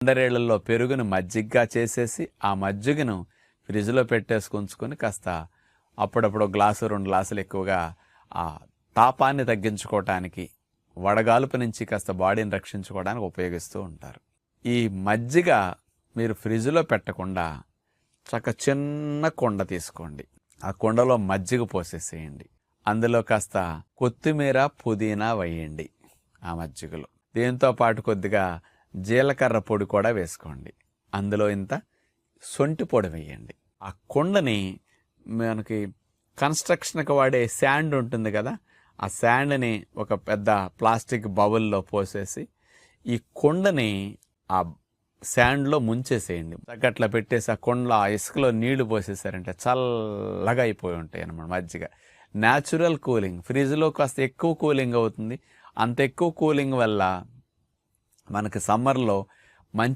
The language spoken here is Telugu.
అందరేళ్లలో పెరుగును మజ్జిగగా చేసేసి ఆ మజ్జిగను ఫ్రిడ్జ్లో పెట్టేసుకుంచుకొని కాస్త అప్పుడప్పుడు గ్లాసు 2 గ్లాసులు ఎక్కువగా ఆ తాపాన్ని తగ్గించుకోవటానికి వడగాలుపు నుంచి కాస్త బాడీని రక్షించుకోవడానికి ఉపయోగిస్తూ ఉంటారు. ఈ మజ్జిగ మీరు ఫ్రిడ్జ్లో పెట్టకుండా చిన్న కుండ తీసుకోండి. ఆ కుండలో మజ్జిగ పోసేసేయండి. అందులో కాస్త కొత్తిమీర పుదీనా వేయండి ఆ మజ్జిగలో. దీంతో పాటు కొద్దిగా జీలకర్ర పొడి కూడా వేసుకోండి. అందులో ఇంత సొంటి పొడి వేయండి. ఆ కుండని మనకి కన్స్ట్రక్షన్కి వాడే శాండ్ ఉంటుంది కదా, ఆ శాండ్ని ఒక పెద్ద ప్లాస్టిక్ బౌల్లో పోసేసి ఈ కుండని ఆ శాండ్లో ముంచేసేయండి. అట్లా పెట్టేసి ఆ కుండలో ఆ ఇసుకలో నీళ్లు పోసేసారంటే చల్లగా అయిపోయి ఉంటాయి అన్నమాట మజ్జిగ. Natural cooling. ఫ్రిడ్జ్లో కాస్త ఎక్కువ కూలింగ్ అవుతుంది. అంత ఎక్కువ కూలింగ్ వల్ల మనకి సమ్మర్లో మంచి